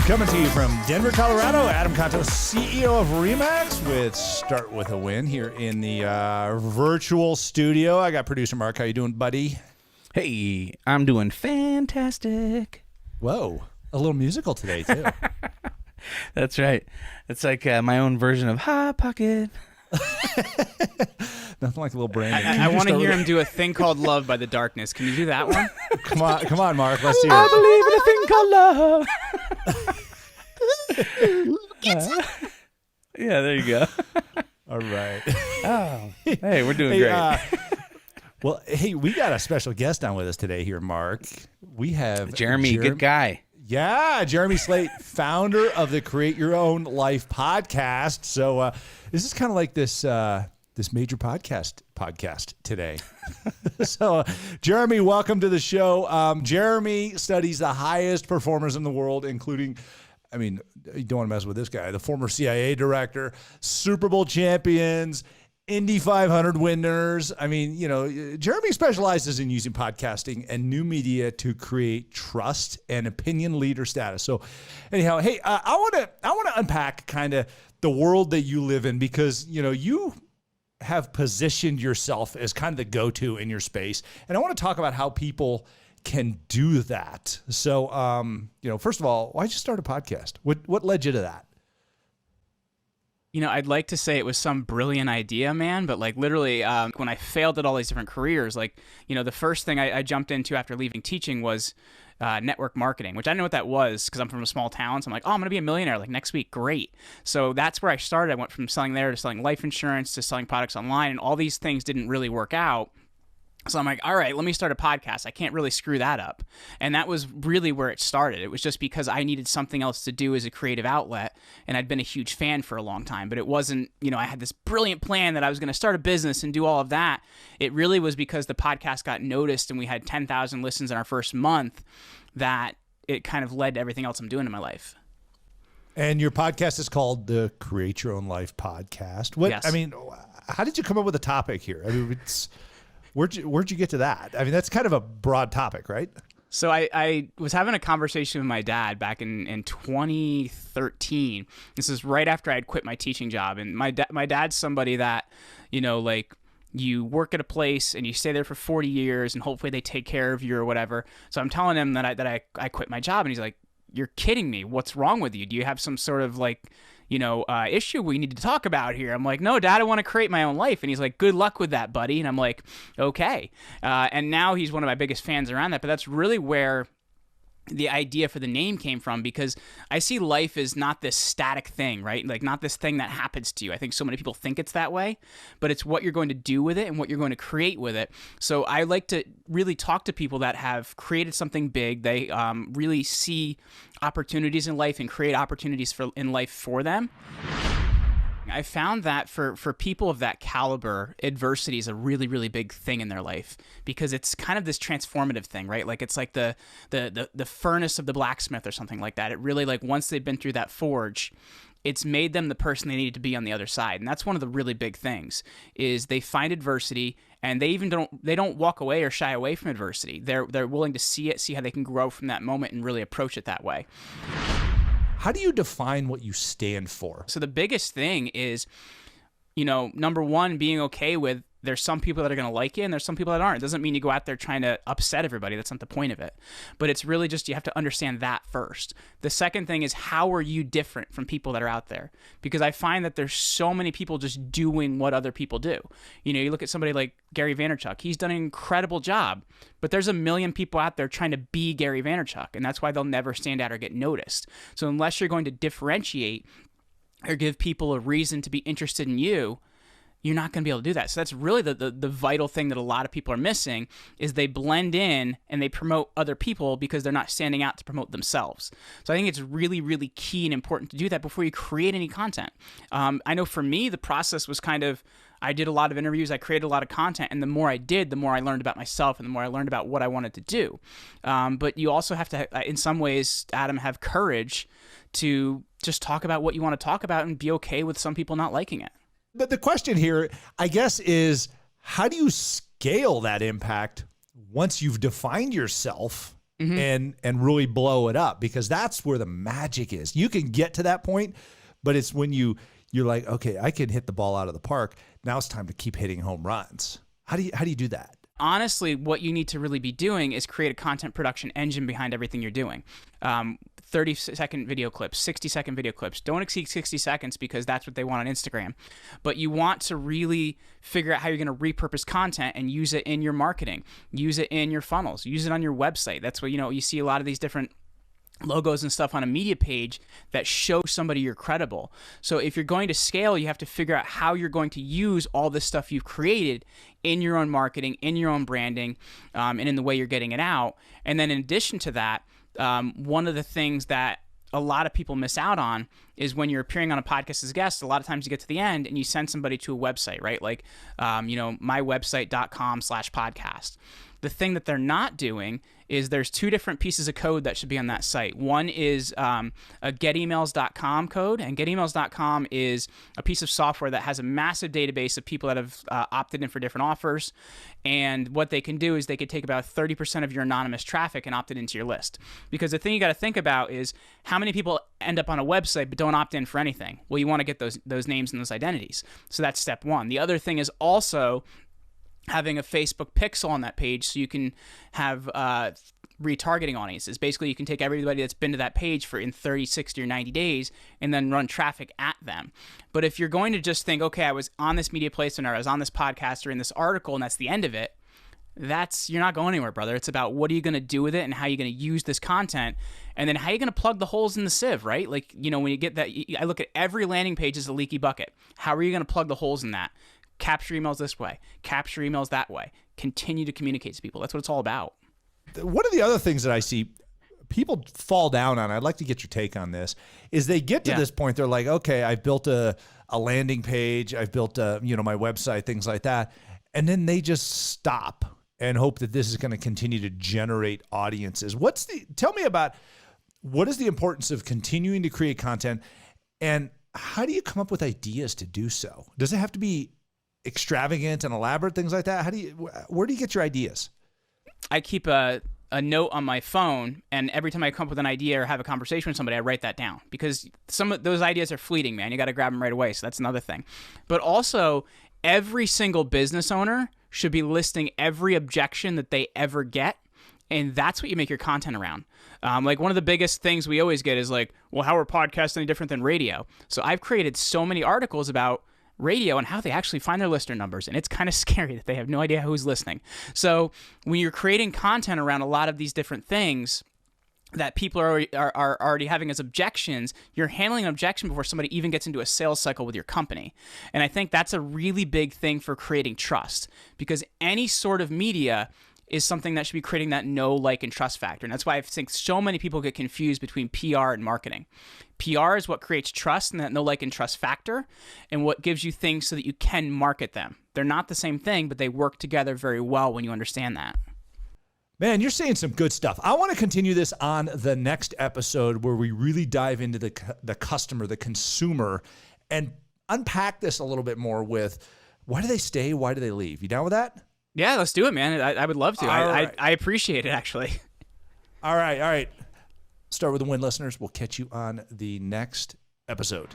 Coming to you from Denver, Colorado, Adam Contos, CEO of REMAX with Start With a Win here in the virtual studio. I got producer Mark. How you doing, buddy? Hey, I'm doing fantastic. Whoa, a little musical today, too. That's right. It's like my own version of Hot Pocket. Nothing like a little branding. I want to hear him do a thing called Love by the Darkness. Can you do that one? Come on, Mark. Let's hear it. I believe in a thing called love. Yeah, there you go. All right. Oh, hey, we're doing great. Well, hey, we got a special guest on with us today here, Mark. We have Jeremy, good guy. Yeah, Jeremy Slate, founder of the Create Your Own Life podcast. So this is kind of like this major podcast today. So, Jeremy, welcome to the show. Jeremy studies the highest performers in the world, including, I mean, you don't want to mess with this guy, the former CIA director, Super Bowl champions, Indy 500 winners. I mean, you know, Jeremy specializes in using podcasting and new media to create trust and opinion leader status. So anyhow, hey, I want to unpack kind of the world that you live in, because, you know, you have positioned yourself as kind of the go-to in your space. And I want to talk about how people can do that. So, you know, first of all, why'd you start a podcast? What led you to that? You know, I'd like to say it was some brilliant idea, man, but like literally when I failed at all these different careers, like, you know, the first thing I jumped into after leaving teaching was network marketing, which I didn't know what that was because I'm from a small town. So I'm like, oh, I'm going to be a millionaire like next week. Great. So that's where I started. I went from selling there to selling life insurance to selling products online, and all these things didn't really work out. So I'm like, all right, let me start a podcast. I can't really screw that up. And that was really where it started. It was just because I needed something else to do as a creative outlet. And I'd been a huge fan for a long time, but it wasn't, you know, I had this brilliant plan that I was going to start a business and do all of that. It really was because the podcast got noticed and we had 10,000 listens in our first month that it kind of led to everything else I'm doing in my life. And your podcast is called the Create Your Own Life podcast. Yes. I mean, how did you come up with a topic here? I mean, where'd you get to that? I mean, that's kind of a broad topic, right? So I was having a conversation with my dad back in 2013. This is right after I had quit my teaching job. And my dad's somebody that, you know, like, you work at a place and you stay there for 40 years and hopefully they take care of you or whatever. So I'm telling him that I quit my job, and he's like, you're kidding me. What's wrong with you? Do you have some sort of like, you know, issue we need to talk about here? I'm like, no, Dad, I want to create my own life. And he's like, good luck with that, buddy. And I'm like, okay. And now he's one of my biggest fans around that. But that's really where the idea for the name came from, because I see life as not this static thing, right? Like, not this thing that happens to you. I think so many people think it's that way, but it's what you're going to do with it and what you're going to create with it. So I like to really talk to people that have created something big. They really see opportunities in life and create opportunities in life for them. I found that for people of that caliber, adversity is a really, really big thing in their life, because it's kind of this transformative thing, right? Like, it's like the furnace of the blacksmith or something like that. It really, like, once they've been through that forge, it's made them the person they needed to be on the other side. And that's one of the really big things, is they find adversity, and they don't walk away or shy away from adversity. They're willing to see it, see how they can grow from that moment, and really approach it that way. How do you define what you stand for? So the biggest thing is, you know, number one, being okay with there's some people that are going to like you and there's some people that aren't. It doesn't mean you go out there trying to upset everybody. That's not the point of it. But it's really just, you have to understand that first. The second thing is, how are you different from people that are out there? Because I find that there's so many people just doing what other people do. You know, you look at somebody like Gary Vaynerchuk. He's done an incredible job, but there's a million people out there trying to be Gary Vaynerchuk, and that's why they'll never stand out or get noticed. So unless you're going to differentiate or give people a reason to be interested in you, you're not going to be able to do that. So that's really the vital thing that a lot of people are missing, is they blend in and they promote other people because they're not standing out to promote themselves. So I think it's really, really key and important to do that before you create any content. I know for me, the process was kind of, I did a lot of interviews, I created a lot of content, and the more I did, the more I learned about myself and the more I learned about what I wanted to do. But you also have to, in some ways, Adam, have courage to just talk about what you want to talk about and be okay with some people not liking it. But the question here, I guess, is how do you scale that impact once you've defined yourself and really blow it up, because that's where the magic is. You can get to that point, but it's when you're like, okay, I can hit the ball out of the park. Now it's time to keep hitting home runs. How do you do that? Honestly, what you need to really be doing is create a content production engine behind everything you're doing. 30-second video clips, 60-second video clips. Don't exceed 60 seconds because that's what they want on Instagram. But you want to really figure out how you're going to repurpose content and use it in your marketing, use it in your funnels, use it on your website. That's what, you see a lot of these different logos and stuff on a media page that show somebody you're credible. So if you're going to scale, you have to figure out how you're going to use all this stuff you've created in your own marketing, in your own branding, and in the way you're getting it out. And then in addition to that, one of the things that a lot of people miss out on is when you're appearing on a podcast as a guest, a lot of times you get to the end and you send somebody to a website, right? Like, mywebsite.com/podcast. The thing that they're not doing is there's two different pieces of code that should be on that site. One is a getemails.com code, and getemails.com is a piece of software that has a massive database of people that have opted in for different offers. And what they can do is they could take about 30% of your anonymous traffic and opt it into your list. Because the thing you got to think about is how many people end up on a website but don't opt in for anything. Well, you want to get those names and those identities. So that's step one. The other thing is also having a Facebook pixel on that page so you can have retargeting audiences. Basically, you can take everybody that's been to that page for in 30, 60, or 90 days and then run traffic at them. But if you're going to just think, okay, I was on this media placement or I was on this podcast or in this article and that's the end of it, you're not going anywhere, brother. It's about what are you going to do with it and how you're going to use this content, and then how you're going to plug the holes in the sieve, right? Like, when you get that, I look at every landing page as a leaky bucket. How are you going to plug the holes in that? Capture emails this way, capture emails that way, continue to communicate to people. That's what it's all about. One of the other things that I see people fall down on, I'd like to get your take on this, is they get to this point, they're like, okay, I've built a landing page, I've built my website, things like that. And then they just stop and hope that this is going to continue to generate audiences. Tell me about what is the importance of continuing to create content, and how do you come up with ideas to do so? Does it have to be extravagant and elaborate, things like that? Where do you get your ideas? I keep a note on my phone, and every time I come up with an idea or have a conversation with somebody, I write that down, because some of those ideas are fleeting, man. You got to grab them right away. So that's another thing. But also, every single business owner should be listing every objection that they ever get. And that's what you make your content around. Like, one of the biggest things we always get is like, well, how are podcasts any different than radio? So I've created so many articles about radio and how they actually find their listener numbers, and it's kind of scary that they have no idea who's listening. So when you're creating content around a lot of these different things that people are already having as objections, you're handling an objection before somebody even gets into a sales cycle with your company. And I think that's a really big thing for creating trust, because any sort of media is something that should be creating that know, like, and trust factor. And that's why I think so many people get confused between PR and marketing. PR is what creates trust and that know, like, and trust factor, and what gives you things so that you can market them. They're not the same thing, but they work together very well when you understand that. Man, you're saying some good stuff. I want to continue this on the next episode, where we really dive into the customer, the consumer, and unpack this a little bit more with why do they stay? Why do they leave? You down with that? Yeah, let's do it, man. I would love to. I appreciate it, actually. All right. Start with the win, listeners. We'll catch you on the next episode.